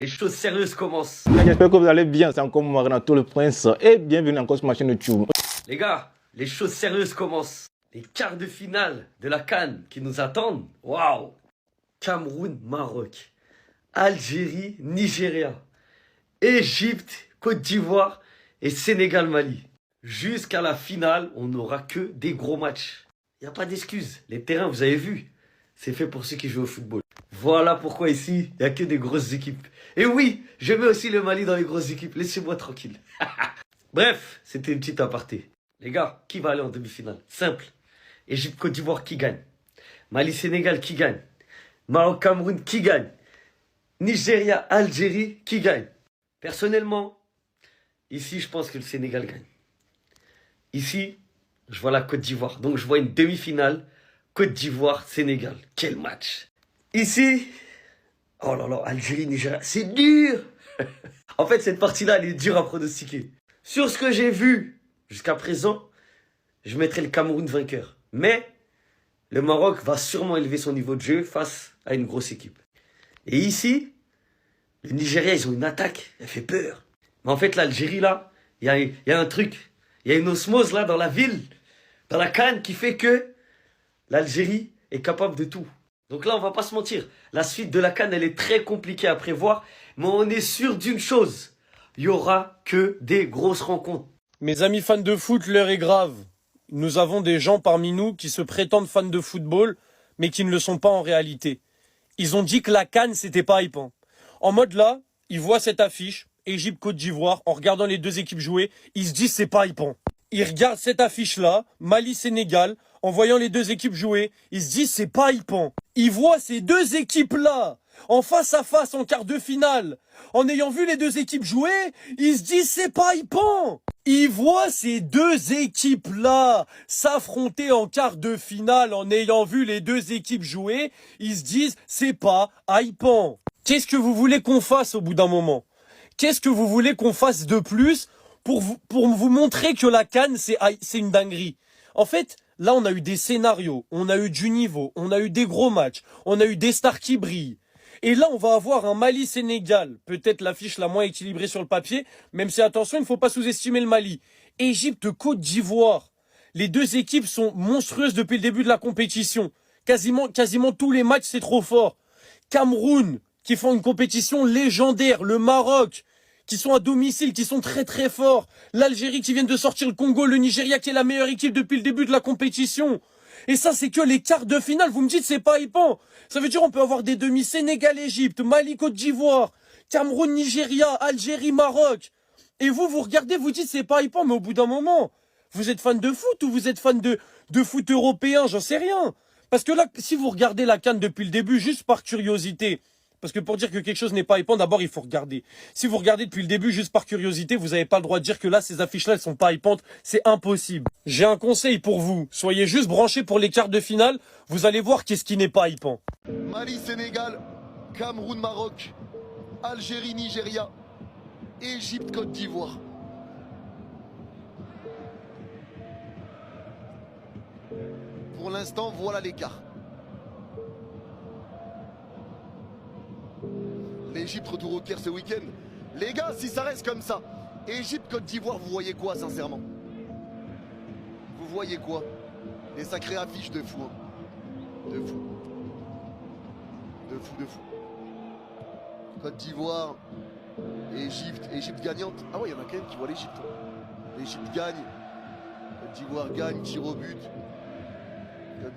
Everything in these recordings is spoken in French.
Les choses sérieuses commencent. J'espère que vous allez bien, c'est encore moi Renato le Prince et bienvenue encore sur ma chaîne YouTube. Les gars, les choses sérieuses commencent. Les quarts de finale de la CAN qui nous attendent. Waouh! Cameroun, Maroc, Algérie, Nigeria, Égypte, Côte d'Ivoire et Sénégal, Mali. Jusqu'à la finale, on n'aura que des gros matchs. Il n'y a pas d'excuses. Les terrains, vous avez vu, c'est fait pour ceux qui jouent au football. Voilà pourquoi ici, il n'y a que des grosses équipes. Et oui, je mets aussi le Mali dans les grosses équipes. Laissez-moi tranquille. Bref, c'était une petite aparté. Les gars, qui va aller en demi-finale? Simple. Égypte-Côte d'Ivoire, qui gagne? Mali-Sénégal, qui gagne? Maroc-Cameroun, qui gagne? Nigeria-Algérie, qui gagne? Personnellement, ici, je pense que le Sénégal gagne. Ici, je vois la Côte d'Ivoire. Donc, je vois une demi-finale Côte d'Ivoire-Sénégal. Quel match! Ici, oh là là, Algérie-Nigeria, c'est dur. En fait, cette partie-là, elle est dure à pronostiquer. Sur ce que j'ai vu jusqu'à présent, je mettrai le Cameroun vainqueur. Mais le Maroc va sûrement élever son niveau de jeu face à une grosse équipe. Et ici, le Nigeria, ils ont une attaque, elle fait peur. Mais en fait, l'Algérie, là, il y a un truc. Il y a une osmose, là, dans la ville, dans la CAN, qui fait que l'Algérie est capable de tout. Donc là, on va pas se mentir. La suite de la CAN, elle est très compliquée à prévoir. Mais on est sûr d'une chose. Il y aura que des grosses rencontres. Mes amis fans de foot, l'heure est grave. Nous avons des gens parmi nous qui se prétendent fans de football, mais qui ne le sont pas en réalité. Ils ont dit que la CAN, c'était pas hypant. En mode là, ils voient cette affiche, Égypte-Côte d'Ivoire, en regardant les deux équipes jouer, ils se disent c'est pas hypant. Ils regardent cette affiche-là, Mali-Sénégal, en voyant les deux équipes jouer, ils se disent c'est pas hypant. Ils voient ces deux équipes-là, en face à face, en quart de finale. En ayant vu les deux équipes jouer, ils se disent c'est pas hypant. Ils voient ces deux équipes-là s'affronter en quart de finale en ayant vu les deux équipes jouer, ils se disent c'est pas hypant. Qu'est-ce que vous voulez qu'on fasse au bout d'un moment? Qu'est-ce que vous voulez qu'on fasse de plus pour vous montrer que la CAN, c'est une dinguerie? En fait, là, on a eu des scénarios, on a eu du niveau, on a eu des gros matchs, on a eu des stars qui brillent. Et là, on va avoir un Mali-Sénégal, peut-être l'affiche la moins équilibrée sur le papier, même si, attention, il ne faut pas sous-estimer le Mali. Égypte-Côte d'Ivoire. Les deux équipes sont monstrueuses depuis le début de la compétition. Quasiment tous les matchs, c'est trop fort. Cameroun, qui font une compétition légendaire. Le Maroc, qui sont à domicile, qui sont très très forts. L'Algérie qui vient de sortir le Congo, le Nigeria qui est la meilleure équipe depuis le début de la compétition. Et ça, c'est que les quarts de finale. Vous me dites, c'est pas hypant. Ça veut dire on peut avoir des demi Sénégal-Égypte, Mali-Côte d'Ivoire, Cameroun-Nigeria, Algérie-Maroc. Et vous regardez, vous dites, c'est pas hypant, mais au bout d'un moment, vous êtes fan de foot ou vous êtes fan de foot européen, j'en sais rien. Parce que là, si vous regardez la CAN depuis le début, juste par curiosité, parce que pour dire que quelque chose n'est pas hypant, d'abord, il faut regarder. Si vous regardez depuis le début, juste par curiosité, vous n'avez pas le droit de dire que là, ces affiches-là, elles sont pas hypantes. C'est impossible. J'ai un conseil pour vous. Soyez juste branchés pour les quarts de finale. Vous allez voir qu'est-ce qui n'est pas hypant. Mali-Sénégal, Cameroun-Maroc, Algérie-Nigeria, Égypte-Côte d'Ivoire. Pour l'instant, voilà l'écart. L'Égypte retour au Caire ce week-end. Les gars, si ça reste comme ça, Égypte-Côte d'Ivoire, vous voyez quoi, sincèrement? Vous voyez quoi? Des sacrées affiches de fou. Hein. De fou. De fou, de fou. Côte d'Ivoire, Égypte gagnante. Ah ouais, il y en a quand même qui voient l'Égypte. L'Égypte gagne. Côte d'Ivoire gagne, tir au but. Côte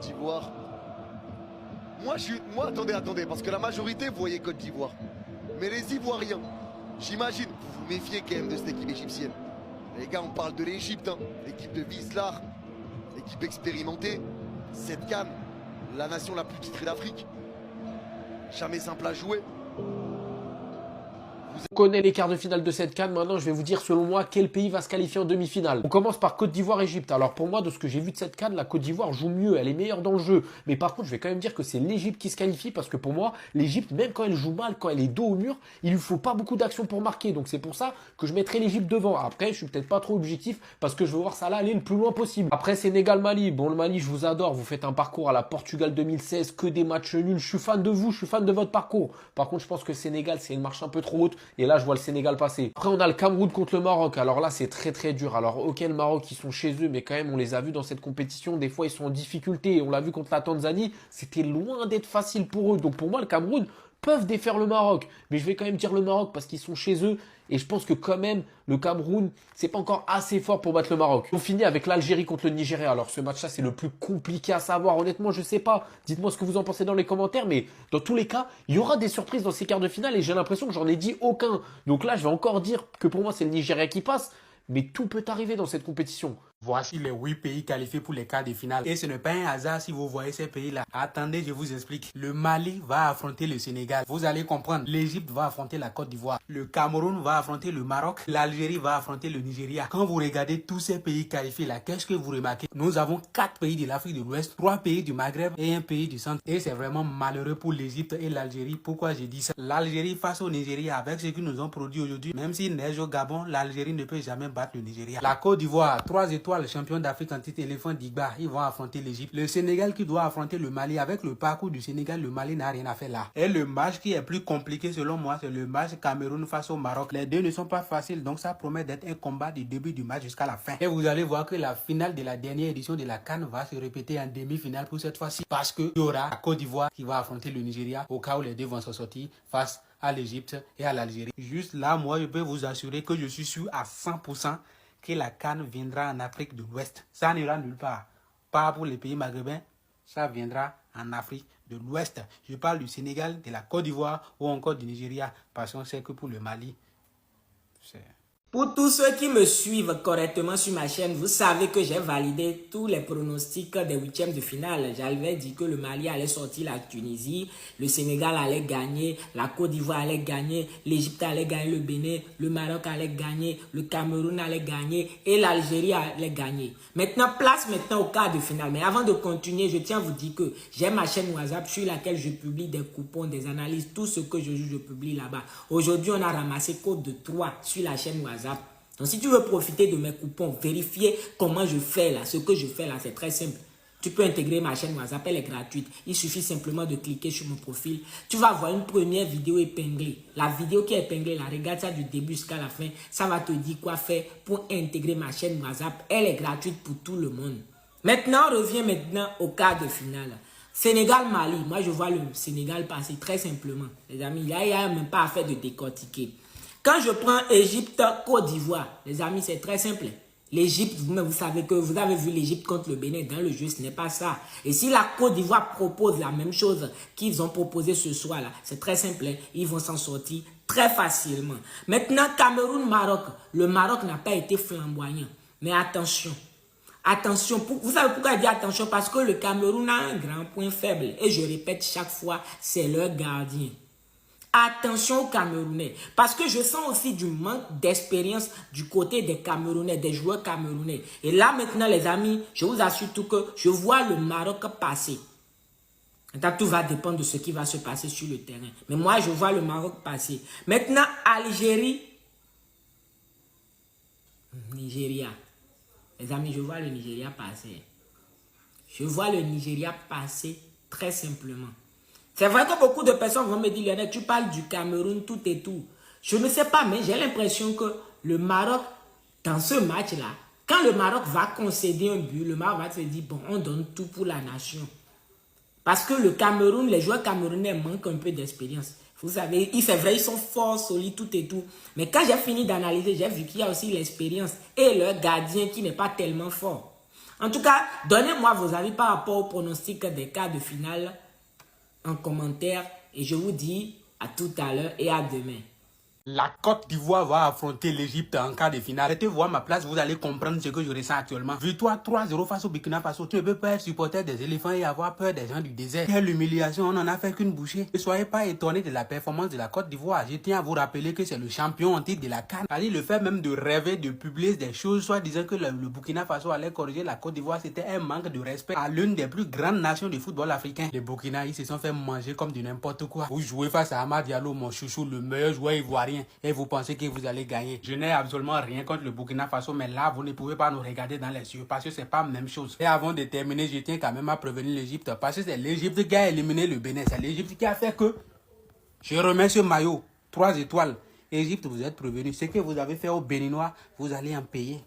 d'Ivoire. Moi, attendez, parce que la majorité, vous voyez Côte d'Ivoire. Mais les Ivoiriens, j'imagine, vous vous méfiez quand même de cette équipe égyptienne. Les gars, on parle de l'Égypte, hein. L'équipe de Wislar, l'équipe expérimentée. Cette CAN, la nation la plus titrée d'Afrique. Jamais simple à jouer. Vous On connaît les quarts de finale de cette CAN. Maintenant, je vais vous dire, selon moi, quel pays va se qualifier en demi-finale. On commence par Côte d'Ivoire-Égypte. Alors, pour moi, de ce que j'ai vu de cette CAN, la Côte d'Ivoire joue mieux. Elle est meilleure dans le jeu. Mais par contre, je vais quand même dire que c'est l'Égypte qui se qualifie parce que pour moi, l'Égypte, même quand elle joue mal, quand elle est dos au mur, il lui faut pas beaucoup d'actions pour marquer. Donc, c'est pour ça que je mettrai l'Égypte devant. Après, je suis peut-être pas trop objectif parce que je veux voir ça là aller le plus loin possible. Après, Sénégal-Mali. Bon, le Mali, je vous adore. Vous faites un parcours à la Portugal 2016, que des matchs nuls. Je suis fan de vous, je suis fan de votre parcours. Par contre, je pense que Sénégal, c'est une marche un peu trop haute. Et là, je vois le Sénégal passer. Après, on a le Cameroun contre le Maroc. Alors là, c'est très très dur. Alors, ok, le Maroc, ils sont chez eux, mais quand même, on les a vus dans cette compétition. Des fois, ils sont en difficulté. On l'a vu contre la Tanzanie. C'était loin d'être facile pour eux. Donc, pour moi, le Cameroun peuvent défaire le Maroc. Mais je vais quand même dire le Maroc parce qu'ils sont chez eux. Et je pense que quand même, le Cameroun, c'est pas encore assez fort pour battre le Maroc. On finit avec l'Algérie contre le Nigeria. Alors ce match-là, c'est le plus compliqué à savoir. Honnêtement, je sais pas. Dites-moi ce que vous en pensez dans les commentaires. Mais dans tous les cas, il y aura des surprises dans ces quarts de finale. Et j'ai l'impression que j'en ai dit aucun. Donc là, je vais encore dire que pour moi, c'est le Nigeria qui passe. Mais tout peut arriver dans cette compétition. Voici les 8 pays qualifiés pour les quarts de finale. Et ce n'est pas un hasard si vous voyez ces pays-là. Attendez, je vous explique. Le Mali va affronter le Sénégal. Vous allez comprendre. L'Égypte va affronter la Côte d'Ivoire. Le Cameroun va affronter le Maroc. L'Algérie va affronter le Nigeria. Quand vous regardez tous ces pays qualifiés là, qu'est-ce que vous remarquez? Nous avons 4 pays de l'Afrique de l'Ouest, 3 pays du Maghreb et un pays du centre. Et c'est vraiment malheureux pour l'Égypte et l'Algérie. Pourquoi j'ai dit ça? L'Algérie face au Nigeria, avec ce qu'ils nous ont produit aujourd'hui, même s'il neige au Gabon, l'Algérie ne peut jamais battre le Nigeria. La Côte d'Ivoire, 3 étoiles, champion d'Afrique en titre éléphant d'Igba, ils vont affronter l'Égypte. Le Sénégal qui doit affronter le Mali. Avec le parcours du Sénégal, le Mali n'a rien à faire là. Et le match qui est plus compliqué selon moi, c'est le match Cameroun face au Maroc. Les deux ne sont pas faciles, donc ça promet d'être un combat du début du match jusqu'à la fin. Et vous allez voir que la finale de la dernière édition de la CAN va se répéter en demi-finale pour cette fois-ci. Parce qu'il y aura la Côte d'Ivoire qui va affronter le Nigeria au cas où les deux vont se sortir face à l'Égypte et à l'Algérie. Juste là, moi, je peux vous assurer que je suis sûr à 100% que la CAN viendra en Afrique de l'Ouest. Ça n'ira nulle part. Pas pour les pays maghrébins, ça viendra en Afrique de l'Ouest. Je parle du Sénégal, de la Côte d'Ivoire ou encore du Nigeria, parce qu'on sait que pour le Mali, c'est... Pour tous ceux qui me suivent correctement sur ma chaîne, vous savez que j'ai validé tous les pronostics des huitièmes de finale. J'avais dit que le Mali allait sortir la Tunisie, le Sénégal allait gagner, la Côte d'Ivoire allait gagner, l'Égypte allait gagner le Bénin, le Maroc allait gagner, le Cameroun allait gagner et l'Algérie allait gagner. Maintenant, place au quart de finale. Mais avant de continuer, je tiens à vous dire que j'ai ma chaîne WhatsApp sur laquelle je publie des coupons, des analyses, tout ce que je publie là-bas. Aujourd'hui, on a ramassé code de 3 sur la chaîne WhatsApp. Donc, si tu veux profiter de mes coupons, vérifier comment je fais là, ce que je fais là, c'est très simple. Tu peux intégrer ma chaîne WhatsApp, elle est gratuite. Il suffit simplement de cliquer sur mon profil. Tu vas voir une première vidéo épinglée. La vidéo qui est épinglée là, regarde ça du début jusqu'à la fin. Ça va te dire quoi faire pour intégrer ma chaîne WhatsApp. Elle est gratuite pour tout le monde. Maintenant, on revient au quart de finale. Sénégal-Mali. Moi, je vois le Sénégal passer très simplement. Les amis, il n'y a même pas à faire de décortiquer. Quand je prends Égypte, Côte d'Ivoire, les amis, c'est très simple. L'Égypte, vous savez que vous avez vu l'Égypte contre le Bénin dans le jeu, ce n'est pas ça. Et si la Côte d'Ivoire propose la même chose qu'ils ont proposé ce soir-là, c'est très simple, ils vont s'en sortir très facilement. Maintenant, Cameroun-Maroc, le Maroc n'a pas été flamboyant. Mais attention, attention, vous savez pourquoi je dis attention? Parce que le Cameroun a un grand point faible. Et je répète chaque fois, c'est leur gardien. Attention aux Camerounais, parce que je sens aussi du manque d'expérience du côté des Camerounais, des joueurs camerounais. Et là maintenant les amis, je vous assure tout que je vois le Maroc passer. Maintenant, tout va dépendre de ce qui va se passer sur le terrain. Mais moi je vois le Maroc passer. Maintenant Algérie, Nigeria. Les amis, je vois le Nigeria passer. Je vois le Nigeria passer très simplement. C'est vrai que beaucoup de personnes vont me dire, Lionel, tu parles du Cameroun, tout et tout. Je ne sais pas, mais j'ai l'impression que le Maroc, dans ce match-là, quand le Maroc va concéder un but, le Maroc va se dire, bon, on donne tout pour la nation. Parce que le Cameroun, les joueurs camerounais manquent un peu d'expérience. Vous savez, c'est vrai, ils sont forts, solides, tout et tout. Mais quand j'ai fini d'analyser, j'ai vu qu'il y a aussi l'expérience et leur gardien qui n'est pas tellement fort. En tout cas, donnez-moi vos avis par rapport au pronostic des quarts de finale en commentaire et je vous dis à tout à l'heure et à demain. La Côte d'Ivoire va affronter l'Égypte en quart de finale. Arrêtez voir ma place, vous allez comprendre ce que je ressens actuellement. Victoire 3-0 face au Burkina Faso. Tu ne peux pas être supporter des éléphants et avoir peur des gens du désert. Quelle humiliation, on n'en a fait qu'une bouchée. Ne soyez pas étonnés de la performance de la Côte d'Ivoire. Je tiens à vous rappeler que c'est le champion en titre de la CAN. Le fait même de rêver, de publier des choses, soit disant que le Burkina Faso allait corriger la Côte d'Ivoire, c'était un manque de respect à l'une des plus grandes nations de football africain. Les Burkina, ils se sont fait manger comme du n'importe quoi. Vous jouez face à Amad Diallo, mon chouchou, le meilleur joueur ivoirien, et vous pensez que vous allez gagner. Je n'ai absolument rien contre le Burkina Faso, mais là, vous ne pouvez pas nous regarder dans les yeux parce que c'est pas la même chose. Et avant de terminer, je tiens quand même à prévenir l'Égypte parce que c'est l'Égypte qui a éliminé le Bénin. C'est l'Égypte qui a fait que je remets ce maillot, 3 étoiles. Égypte, vous êtes prévenus. Ce que vous avez fait aux Béninois, vous allez en payer.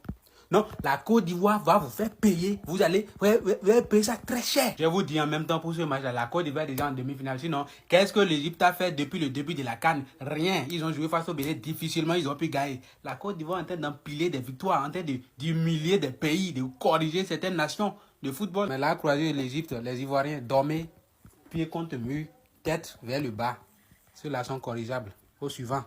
Non, la Côte d'Ivoire va vous faire payer. Vous allez payer ça très cher. Je vous dis en même temps pour ce match-là, la Côte d'Ivoire est déjà en demi-finale. Sinon, qu'est-ce que l'Égypte a fait depuis le début de la CAN? Rien. Ils ont joué face au Bénin difficilement, ils ont pu gagner. La Côte d'Ivoire est en train d'empiler des victoires, en train d'humilier des pays, de corriger certaines nations de football. Mais là, croisez l'Égypte, les Ivoiriens, dormez, pieds contre mur, tête vers le bas. Ceux-là sont corrigeables. Au suivant.